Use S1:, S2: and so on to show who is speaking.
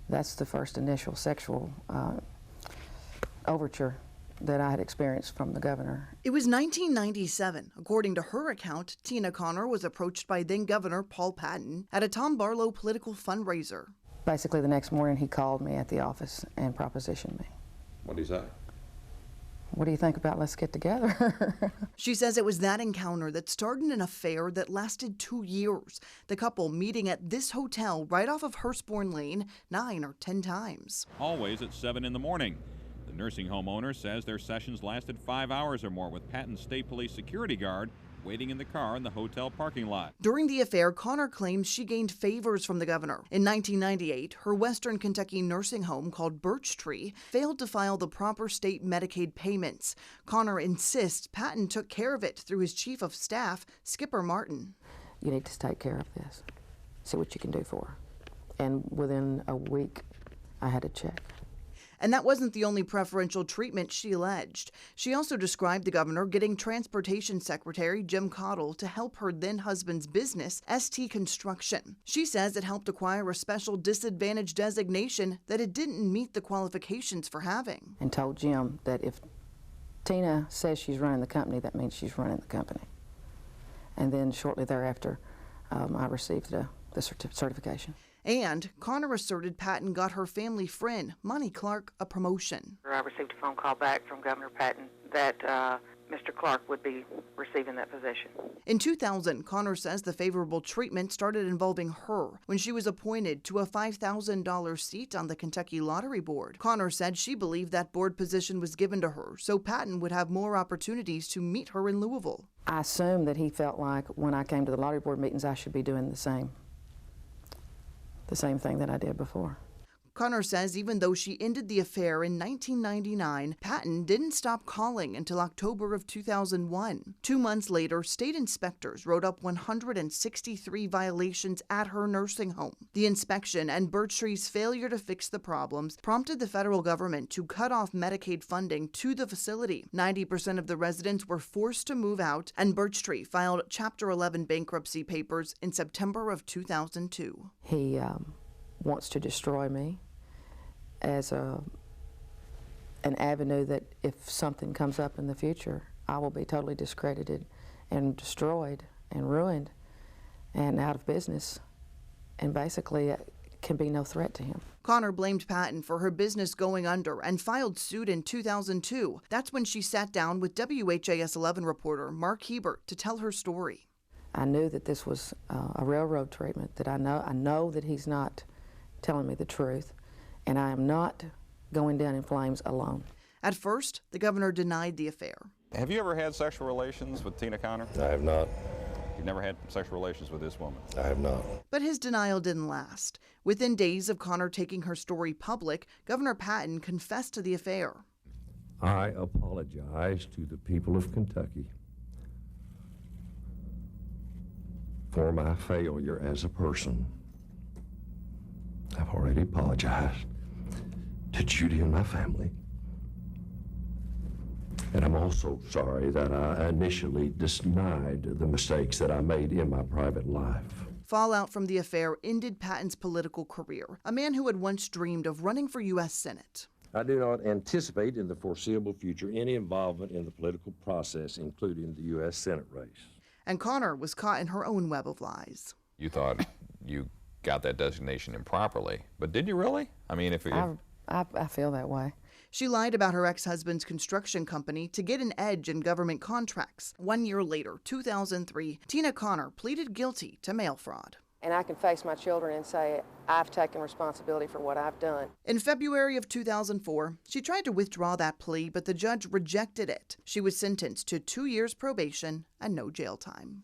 S1: That's the first initial sexual overture that I had experienced from the governor.
S2: It was 1997. According to her account, Tina Connor was approached by then-Governor Paul Patton at a Tom Barlow political fundraiser.
S1: Basically, the next morning he called me at the office and propositioned me.
S3: What did he say?
S1: What do you think about let's get together?
S2: She says it was that encounter that started an affair that lasted 2 years. The couple meeting at this hotel right off of Hurstbourne Lane 9 or 10 times.
S4: Always at 7 in the morning. The nursing home owner says their sessions lasted 5 hours or more with Patton's state police security guard waiting in the car in the hotel parking lot.
S2: During the affair, Connor claims she gained favors from the governor. In 1998, her Western Kentucky nursing home called Birch Tree failed to file the proper state Medicaid payments. Connor insists Patton took care of it through his chief of staff, Skipper Martin.
S1: You need to take care of this. See what you can do for her. And within a week, I had a check.
S2: And that wasn't the only preferential treatment she alleged. She also described the governor getting Transportation Secretary Jim Cottle to help her then-husband's business, ST Construction. She says it helped acquire a special disadvantage designation that it didn't meet the qualifications for having.
S1: And told Jim that if Tina says she's running the company, that means she's running the company. And then shortly thereafter, I received the certification.
S2: And Connor asserted Patton got her family friend, Monty Clark, a promotion.
S1: I received a phone call back from Governor Patton that Mr. Clark would be receiving that position.
S2: In 2000, Connor says the favorable treatment started involving her when she was appointed to a $5,000 seat on the Kentucky Lottery Board. Connor said she believed that board position was given to her so Patton would have more opportunities to meet her in Louisville.
S1: I assumed that he felt like when I came to the lottery board meetings, I should be doing the same thing that I did before.
S2: Connor says even though she ended the affair in 1999, Patton didn't stop calling until October of 2001. 2 months later, state inspectors wrote up 163 violations at her nursing home. The inspection and Birch Tree's failure to fix the problems prompted the federal government to cut off Medicaid funding to the facility. 90% of the residents were forced to move out, and Birch Tree filed Chapter 11 bankruptcy papers in September of 2002.
S1: He wants to destroy me as an avenue that if something comes up in the future, I will be totally discredited and destroyed and ruined and out of business, and basically can be no threat to him.
S2: Connor blamed Patton for her business going under and filed suit in 2002. That's when she sat down with WHAS 11 reporter Mark Hebert to tell her story.
S1: I knew that this was a railroad treatment, that I know that he's not telling me the truth, and I am not going down in flames alone.
S2: At first, the governor denied the affair.
S4: Have you ever had sexual relations with Tina Connor?
S3: I have not.
S4: You've never had sexual relations with this woman?
S3: I have not.
S2: But his denial didn't last. Within days of Connor taking her story public, Governor Patton confessed to the affair.
S5: I apologize to the people of Kentucky for my failure as a person. I've already apologized to Judy and my family. And I'm also sorry that I initially denied the mistakes that I made in my private life.
S2: Fallout from the affair ended Patton's political career, a man who had once dreamed of running for U.S. Senate.
S5: I do not anticipate in the foreseeable future any involvement in the political process, including the U.S. Senate race.
S2: And Connor was caught in her own web of lies.
S6: You thought you got that designation improperly, but did you really? I mean,
S1: I feel that way.
S2: She lied about her ex-husband's construction company to get an edge in government contracts. 1 year later, 2003, Tina Connor pleaded guilty to mail fraud.
S1: And I can face my children and say, I've taken responsibility for what I've done.
S2: In February of 2004, she tried to withdraw that plea, but the judge rejected it. She was sentenced to 2 years probation and no jail time.